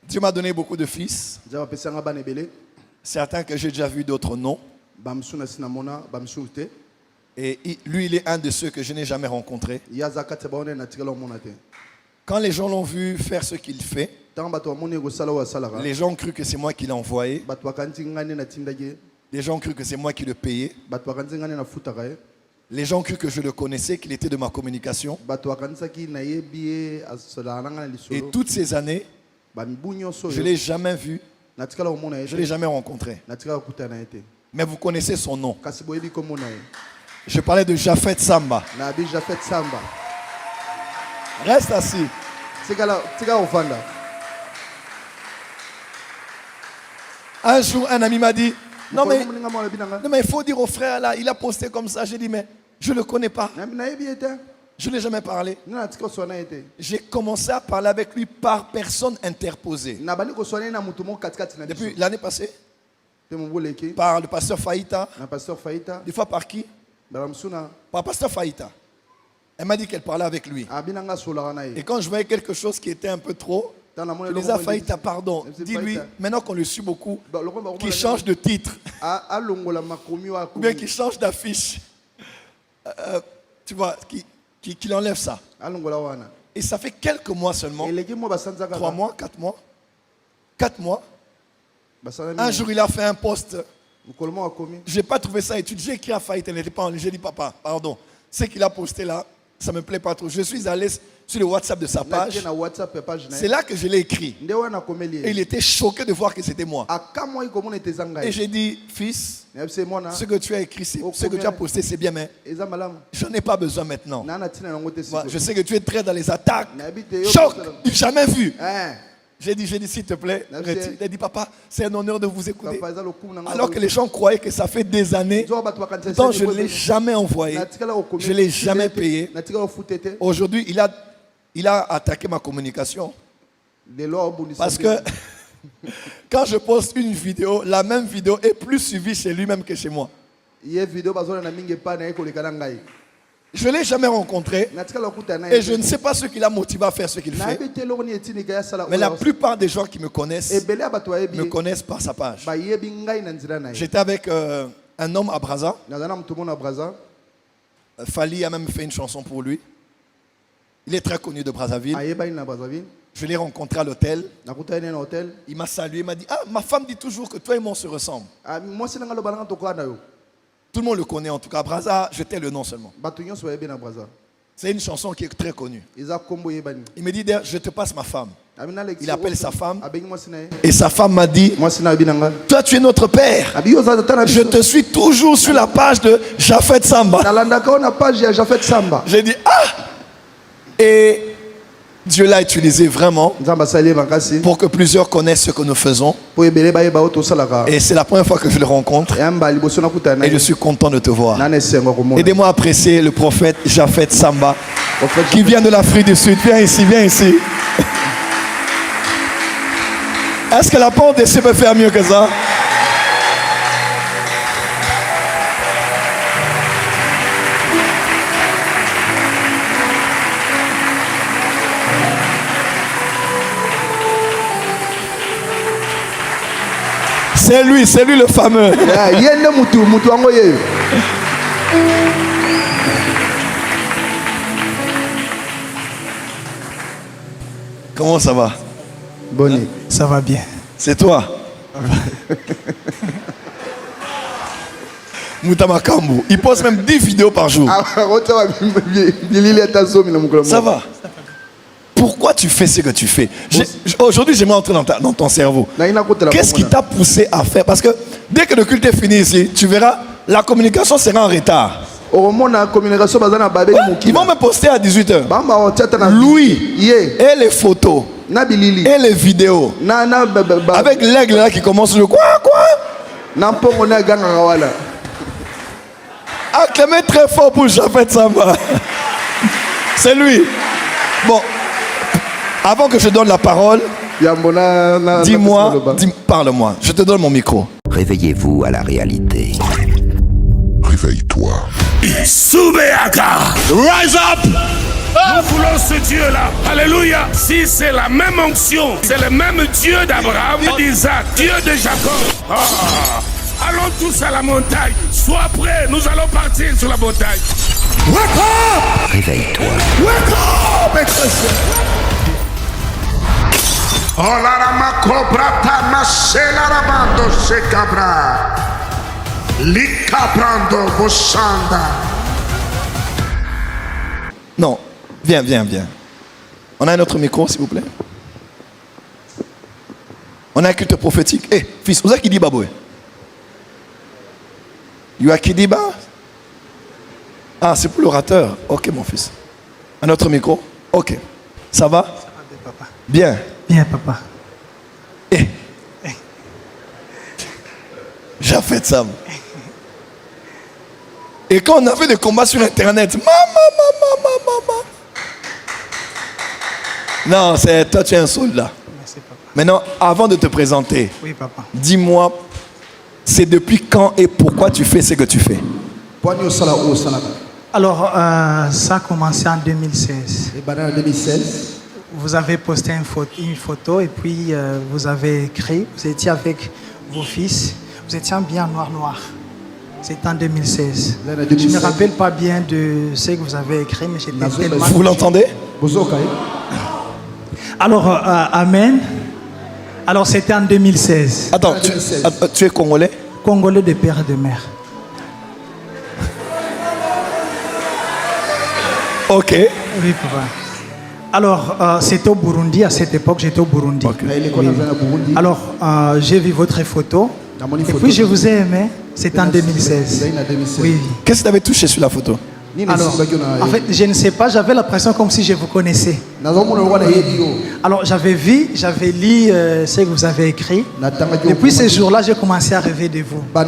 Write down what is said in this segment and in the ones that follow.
Dieu m'a donné beaucoup de fils. Certains que j'ai déjà vu, d'autres non. Et lui, il est un de ceux que je n'ai jamais rencontré. Quand les gens l'ont vu faire ce qu'il fait, les gens ont cru que c'est moi qui l'ai envoyé. Les gens ont cru que c'est moi qui le payais. Les gens ont cru que je le connaissais, qu'il était de ma communication. Et toutes ces années, je ne l'ai jamais vu. Je ne l'ai jamais rencontré. Mais vous connaissez son nom. Je parlais de Japhet Samba. Reste assis. Un jour, un ami m'a dit, non mais il faut dire au frère là, il a posté comme ça. J'ai dit, mais je ne le connais pas. Je ne l'ai jamais parlé. J'ai commencé à parler avec lui par personne interposée. Depuis l'année passée, par le pasteur Faïta. Des fois par qui? Par pasteur Faïta. Elle m'a dit qu'elle parlait avec lui. Et quand je voyais quelque chose qui était un peu trop, je disais à Faïta, pardon, dis-lui, maintenant qu'on le suit beaucoup, qu'il change de titre. Ou bien qu'il change d'affiche. Tu vois, qu'il enlève ça. Et ça fait quelques mois seulement. 3 mois, 4 mois. 4 mois. Un jour, il a fait un post. Je n'ai pas trouvé ça étudié. J'ai écrit à Faïta, elle n'était pas en ligne. J'ai dit, papa, pardon. Ce qu'il a posté là, ça ne me plaît pas trop. Je suis allé sur le WhatsApp de sa page. C'est là que je l'ai écrit. Et il était choqué de voir que c'était moi. Et j'ai dit, fils, ce que tu as écrit, ce que tu as posté, c'est bien, mais je n'en ai pas besoin maintenant. Je sais que tu es très dans les attaques. Choc, jamais vu. J'ai dit, s'il te plaît, retire. Il a dit, papa, c'est un honneur de vous écouter. Alors que les gens croyaient que ça fait des années, donc je ne l'ai jamais envoyé, je ne l'ai jamais payé. Aujourd'hui, il a attaqué ma communication. Parce que quand je poste une vidéo, la même vidéo est plus suivie chez lui-même que chez moi. Je ne l'ai jamais rencontré et je ne sais pas ce qui l'a motivé à faire ce qu'il fait. Mais la plupart des gens qui me connaissent par sa page. J'étais avec un homme à Brazza. Fali a même fait une chanson pour lui. Il est très connu de Brazzaville. Je l'ai rencontré à l'hôtel. Il m'a salué, il m'a dit, ah, ma femme dit toujours que toi et moi on se ressemble. Tout le monde le connaît en tout cas. Brazza, je tais le nom seulement. C'est une chanson qui est très connue. Il me dit, je te passe ma femme. Il appelle sa femme. Et sa femme m'a dit, toi tu es notre père. Je te suis toujours sur la page de Japhet Samba. J'ai dit, ah. Et Dieu l'a utilisé vraiment pour que plusieurs connaissent ce que nous faisons. Et c'est la première fois que je le rencontre. Et je suis content de te voir. Aidez-moi à apprécier le prophète Japhet Samba qui vient de l'Afrique du Sud. Viens ici, viens ici. Est-ce que la porte des cieux peut faire mieux que ça? C'est lui le fameux. Comment ça va? Bonnie. Ça va bien. C'est toi? Moutamakambu. Il poste même 10 vidéos par jour. Ça va? Pourquoi tu fais ce que tu fais? Aujourd'hui, j'aimerais entrer dans ton cerveau. Qu'est-ce qui t'a poussé à faire? Parce que dès que le culte est fini ici, tu verras, la communication sera en retard. Ouais, ils vont me poster à 18h. Louis et les photos et les vidéos. Avec l'aigle là qui commence le quoi? Acclamez très fort pour Japhet Samba. C'est lui. Bon. Avant que je donne la parole, dis-moi, parle-moi. Je te donne mon micro. Réveillez-vous à la réalité. Réveille-toi. Subeaka, rise up. Nous voulons ce Dieu-là. Alléluia. Si c'est la même onction, c'est le même Dieu d'Abraham, d'Isaac, Dieu de Jacob. Allons tous à la montagne. Sois prêts, nous allons partir sur la montagne. Wake up! Réveille-toi. Wake up, Excelsior! Oh la rama cobra ta nascela rabando se cabra. Licabrando bossanda. Non, viens. On a un autre micro, s'il vous plaît. On a un culte prophétique. Eh, fils, vous avez qui dit baboué? You a qui dit bas? Ah, c'est pour l'orateur. Ok, mon fils. Un autre micro? Ok. Ça va? Ça va bien, papa. Bien. Bien, papa. Eh. J'ai fait ça. Et quand on avait des combats sur Internet, maman. Non, c'est toi, tu es un soldat. Merci, papa. Maintenant, avant de te présenter, Oui, papa. dis-moi, c'est depuis quand et pourquoi tu fais ce que tu fais? Alors, ça a commencé en 2016. Et en 2016, Vous avez posté une photo et puis vous avez écrit, vous étiez avec vos fils, vous étiez bien noir. C'était en 2016. Je ne me rappelle pas bien de ce que vous avez écrit, mais j'étais tellement... Vous l'entendez? Alors, Amen. Alors, c'était en 2016. Attends, tu es congolais? Congolais de père et de mère. Ok. Oui, papa. Alors, c'était au Burundi. À cette époque, j'étais au Burundi. Oui. Alors, j'ai vu votre photo. Et puis, je vous ai aimé. C'était en 2016. Oui. Qu'est-ce qui t'avait touché sur la photo? Alors, en fait, je ne sais pas. J'avais l'impression comme si je vous connaissais. Alors, j'avais vu, j'avais lu ce que vous avez écrit. Depuis ce jour-là, j'ai commencé à rêver de vous. À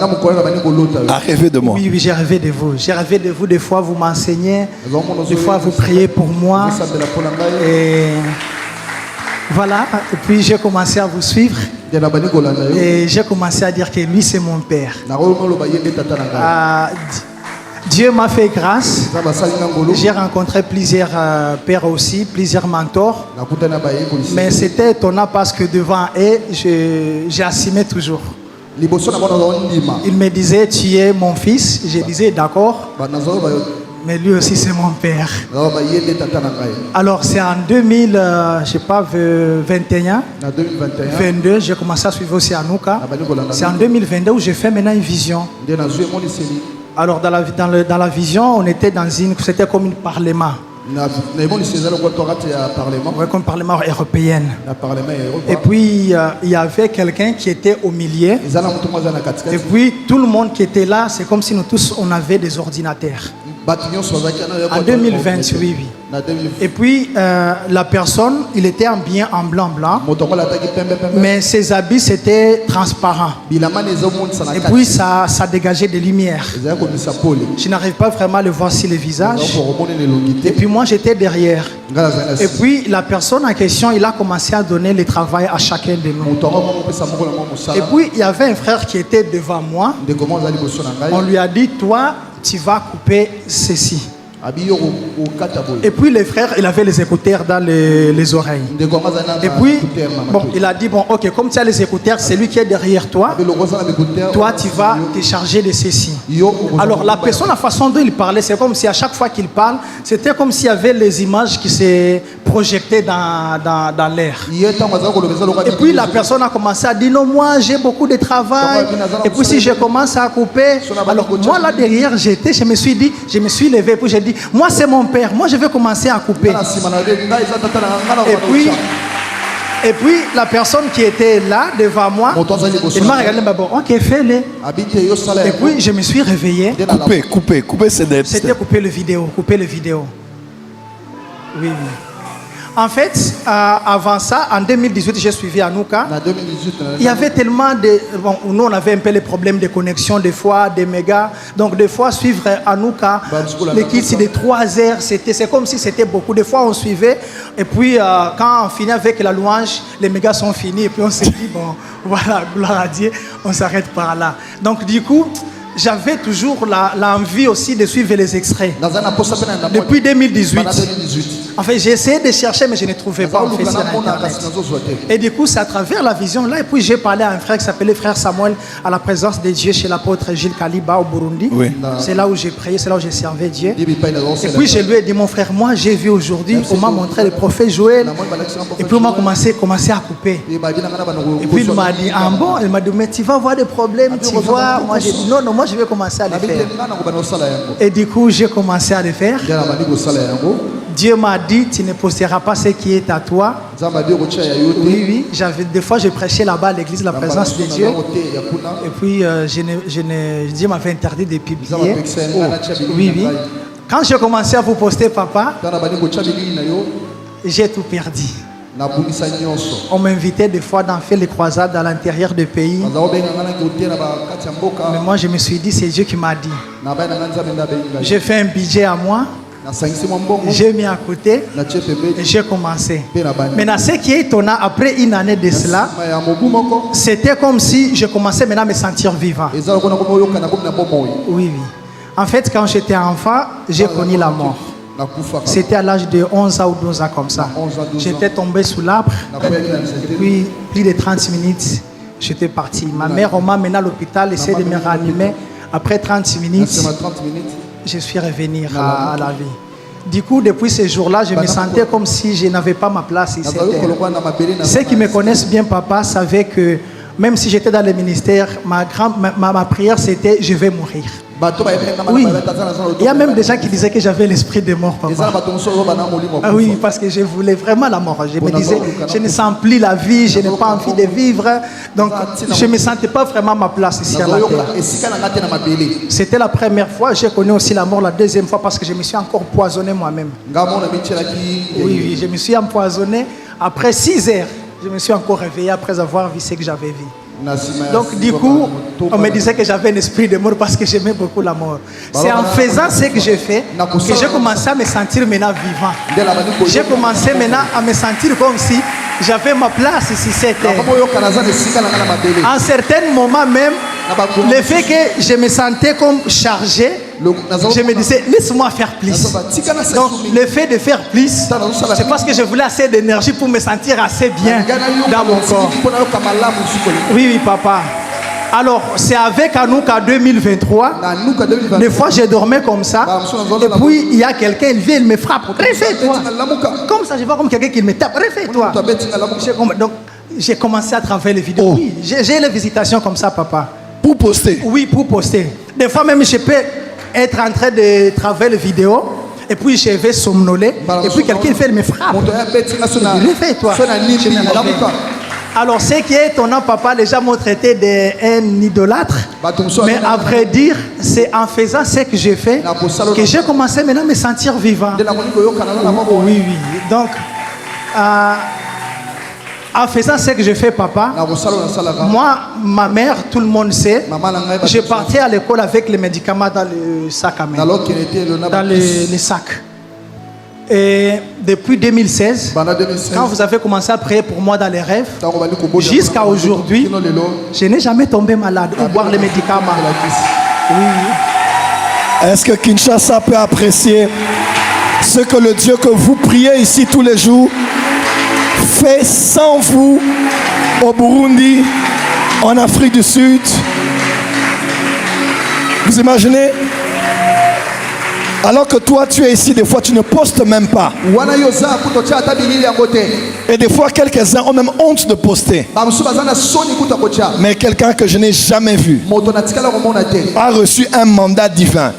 rêver de moi? Oui, j'ai rêvé de vous. J'ai rêvé de vous. Des fois, vous m'enseignez. Des fois, vous priez pour moi. Et voilà. Et puis, j'ai commencé à vous suivre. Et j'ai commencé à dire que lui, c'est mon père. Dieu m'a fait grâce. J'ai rencontré plusieurs pères aussi, plusieurs mentors. Mais c'était étonnant parce que devant eux, j'ai assumé toujours. Il me disait, tu es mon fils. Je disais, d'accord. Mais lui aussi, c'est mon père. Alors, c'est en 2021, 22, j'ai commencé à suivre aussi Anouka. C'est en 2022 où j'ai fait maintenant une vision. Alors, dans la vision, on était c'était comme un parlement. Ouais, comme parlement européen. Et puis, il y avait quelqu'un qui était au milieu. Et puis, tout le monde qui était là, c'est comme si nous tous, on avait des ordinateurs. En 2020, oui. Et puis, la personne, il était habillé en blanc. Mais ses habits, c'était transparent. Et puis, ça dégageait des lumières. Je n'arrive pas vraiment à le voir sur le visage. Et puis, moi, j'étais derrière. Et puis, la personne en question, il a commencé à donner le travail à chacun de nous. Et puis, il y avait un frère qui était devant moi. On lui a dit, toi, tu vas couper ceci. Et puis le frère, il avait les écouteurs dans les oreilles. Et puis, bon, il a dit, bon, ok, comme tu as les écouteurs, c'est lui qui est derrière toi. Toi, tu vas te charger de ceci. Alors, la personne, la façon dont il parlait, c'est comme si à chaque fois qu'il parle, c'était comme s'il y avait les images qui se projetaient dans l'air. Et puis, la personne a commencé à dire, non, moi, j'ai beaucoup de travail. Et puis, si je commence à couper, alors moi, là derrière, je me suis dit, je me suis levé, puis j'ai dit, moi c'est mon père, moi je vais commencer à couper. Et puis la personne qui était là devant moi, il m'a regardé, bon, ok, fais-le. Et puis je me suis réveillé. Couper, c'était couper le vidéo, Oui. En fait, avant ça, en 2018, j'ai suivi Anouka. Il y avait tellement de... Bon, nous, on avait un peu les problèmes de connexion, des fois, des mégas. Donc, des fois, suivre Anouka, les kits, c'est de 3 heures. C'est comme si c'était beaucoup. Des fois, on suivait. Et puis, quand on finit avec la louange, les mégas sont finis. Et puis, on s'est dit, bon, voilà, gloire à Dieu, on s'arrête par là. Donc, du coup, j'avais toujours l'envie aussi de suivre les extraits. Depuis 2018. En fait, j'ai essayé de chercher, mais je ne trouvais pas en fait sur Internet. Et du coup, c'est à travers la vision là. Et puis, j'ai parlé à un frère qui s'appelait Frère Samuel à la présence de Dieu chez l'apôtre Gilles Kaliba au Burundi. Oui. C'est là où j'ai prié, c'est là où j'ai servi Dieu. Et puis, je lui ai dit, mon frère, moi, j'ai vu aujourd'hui, on m'a montré le prophète Joël. Et puis, on m'a commencé à couper. Et puis, il m'a dit, ah bon, il m'a dit, mais tu vas avoir des problèmes, tu vois. Moi, j'ai dit, non, moi, je vais commencer à le faire. Et du coup, j'ai commencé à le faire. Dieu m'a dit, tu ne posteras pas ce qui est à toi. Oui. Des fois, je prêchais là-bas à l'église, la présence de Dieu. Et puis, Dieu m'avait interdit de publier. Oui. Quand j'ai commencé à vous poster, papa, j'ai tout perdu. On m'invitait des fois d'en faire les croisades à l'intérieur du pays. Mais moi, je me suis dit, c'est Dieu qui m'a dit. J'ai fait un budget à moi. J'ai mis à côté et j'ai commencé. Maintenant, ce qui est étonnant, après une année de cela, c'était comme si je commençais maintenant à me sentir vivant. Oui. En fait, quand j'étais enfant, j'ai connu la mort. C'était à l'âge de 11 ans ou 12 ans comme ça. J'étais tombé sous l'arbre. Puis, plus de 30 minutes, j'étais parti. Ma mère, on m'a mené à l'hôpital, essayé de me réanimer. Après 30 minutes, je suis revenu à la vie. Du coup, depuis ce jour-là, je me sentais comme si je n'avais pas ma place ici. Ceux qui me connaissent bien, papa, savaient que même si j'étais dans le ministère, ma prière, c'était « je vais mourir ». Oui, il y a même des gens qui disaient que j'avais l'esprit de mort, papa. Ah oui, parce que je voulais vraiment la mort. Je me disais, je ne sens plus la vie, je n'ai pas envie de vivre. Donc, je ne me sentais pas vraiment ma place ici à la terre. C'était la première fois. J'ai connu aussi la mort la deuxième fois parce que je me suis encore empoisonné moi-même. Oui, je me suis empoisonné. Après 6 heures, je me suis encore réveillé après avoir vu ce que j'avais vu. Donc du coup, on me disait que j'avais un esprit de mort parce que j'aimais beaucoup la mort. C'est en faisant ce que j'ai fait que j'ai commencé à me sentir maintenant vivant. J'ai commencé maintenant à me sentir comme si j'avais ma place ici cette terre. En certains moments même, le fait que je me sentais comme chargé, je me disais, laisse-moi faire plus. Donc, le fait de faire plus, c'est parce que je voulais assez d'énergie pour me sentir assez bien dans mon corps. Oui, papa. Alors, c'est avec Anouka 2023. Des fois, je dormais comme ça. Et puis, il y a quelqu'un, il vient, il me frappe. Réfais-toi. Comme ça, je vois comme quelqu'un qui me tape. Réfais-toi. Donc, j'ai commencé à travailler les vidéos. Oui, j'ai les visitations comme ça, papa. Pour poster? Oui, pour poster. Des fois, même, je peux être en train de travailler les vidéos. Et puis, je vais somnoler. Et puis, quelqu'un fait, il me frappe. Réfais-toi. Alors, ce qui est étonnant, papa, les gens m'ont traité d'un idolâtre. Mais à vrai dire, c'est en faisant ce que j'ai fait que j'ai commencé maintenant à me sentir vivant. Oui. Donc, en faisant ce que je fais, papa, moi, ma mère, tout le monde sait, je partais à l'école avec les médicaments dans le sac à main. Dans le sac. Et depuis 2016, quand vous avez commencé à prier pour moi dans les rêves, jusqu'à aujourd'hui, je n'ai jamais tombé malade ou boire les médicaments. Oui. Est-ce que Kinshasa peut apprécier ce que le Dieu que vous priez ici tous les jours fait sans vous au Burundi, en Afrique du Sud? Vous imaginez? Alors que toi tu es ici, des fois tu ne postes même pas. Et des fois quelques-uns ont même honte de poster. Mais quelqu'un que je n'ai jamais vu a reçu un mandat divin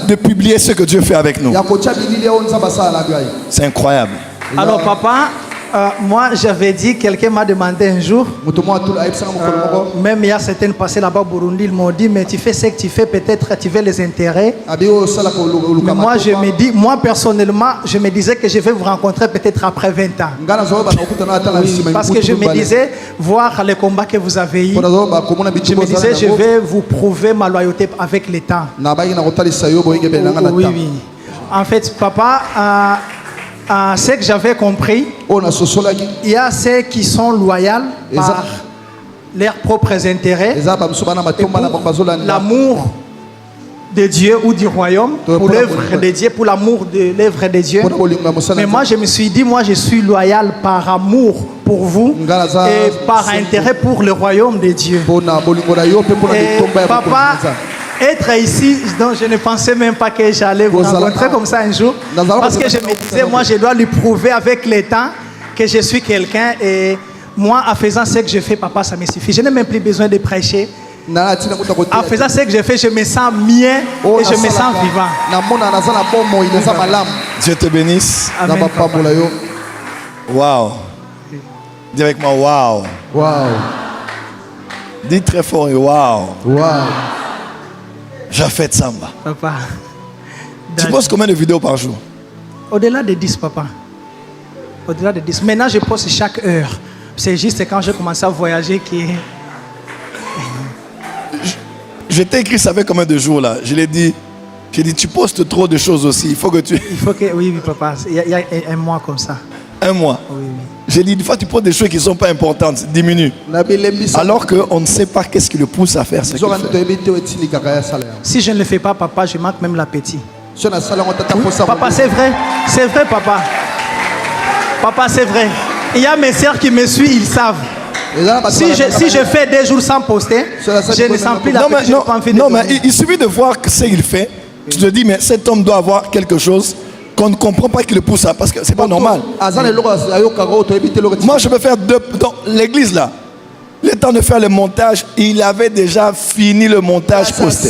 de publier ce que Dieu fait avec nous. C'est incroyable. Alors papa, moi j'avais dit, quelqu'un m'a demandé un jour, même il y a certaines passées là-bas au Burundi, ils m'ont dit, mais tu fais ce que tu fais, peut-être tu veux les intérêts. Mais moi je me dis, moi personnellement, je me disais que je vais vous rencontrer peut-être après 20 ans. Oui, parce que je me disais, voir les combats que vous avez eus, je me disais, je vais vous prouver ma loyauté avec le temps. Oui. En fait, papa, ce que j'avais compris, il y a ceux qui sont loyaux leurs propres intérêts, et pour l'amour de Dieu ou du royaume, pour l'œuvre de Dieu, pour l'amour de l'œuvre de Dieu. Mais moi, je me suis dit, moi, je suis loyal par amour pour vous et par intérêt pour le royaume de Dieu. Et papa, être ici, donc je ne pensais même pas que j'allais vous rencontrer comme ça un jour. Parce que je me disais, moi, je dois lui prouver avec le temps que je suis quelqu'un. Et moi, en faisant ce que je fais, papa, ça me suffit. Je n'ai même plus besoin de prêcher. En faisant ce que je fais, je me sens bien et je me sens vivant. Dieu te bénisse. Amen, papa. Wow. Dis avec moi, wow. Wow. Dis très fort, wow. Wow. Japhet Samba. Papa. Tu postes combien de vidéos par jour? Au-delà de 10, papa. Au-delà de 10. Maintenant, je poste chaque heure. C'est juste quand j'ai commencé à voyager que... Je t'ai écrit, ça fait combien de jours là? Je l'ai dit. J'ai dit, tu postes trop de choses aussi. Il faut que tu... Il faut que... Oui, papa. Il y a un mois comme ça. Un mois? Oui. J'ai dit, des fois, tu postes des choses qui ne sont pas importantes. Diminue. Alors qu'on ne sait pas qu'est-ce qui le pousse à faire ce qu'il fait. Si je ne le fais pas, papa, je manque même l'appétit. Oui, papa, c'est vrai. C'est vrai, papa. Papa, c'est vrai. Il y a mes sœurs qui me suivent, ils savent. Si je fais 2 jours sans poster, je ne sens plus l'appétit. Non, mais il suffit de voir ce qu'il fait. Tu te dis, mais cet homme doit avoir quelque chose qu'on ne comprend pas qui le pousse à, parce que c'est pas normal. Moi, je peux faire dans l'église là. Le temps de faire le montage, il avait déjà fini le montage posté.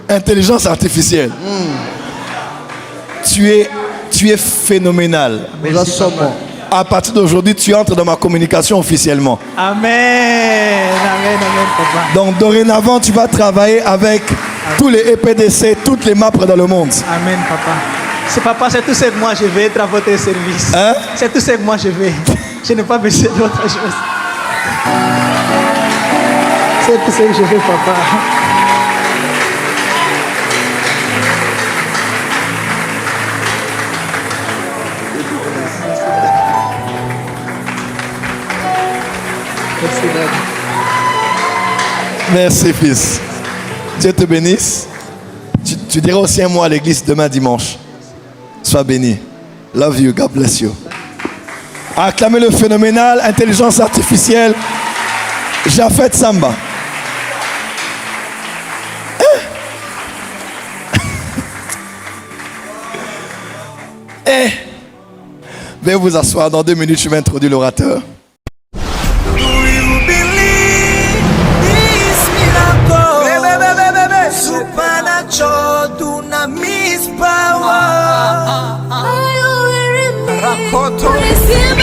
Intelligence artificielle. Tu es phénoménal. À partir d'aujourd'hui, tu entres dans ma communication officiellement. Amen. Amen, amen, papa. Donc dorénavant, tu vas travailler avec tous les EPDC, toutes les MAPRE dans le monde. Amen, papa. C'est papa, c'est tout ce que moi je vais être à votre service. Hein? C'est tout ce que moi je vais. Je n'ai pas besoin d'autre chose. C'est tout ce que je veux, papa. Merci, fils. Dieu te bénisse. Tu diras aussi un mot à l'église demain dimanche. Sois béni. Love you. God bless you. Acclamez le phénoménal, intelligence artificielle, Japhet Samba. Veuillez vous asseoir. Dans 2 minutes, je vais introduire l'orateur. Supernatural dunamis power. Receive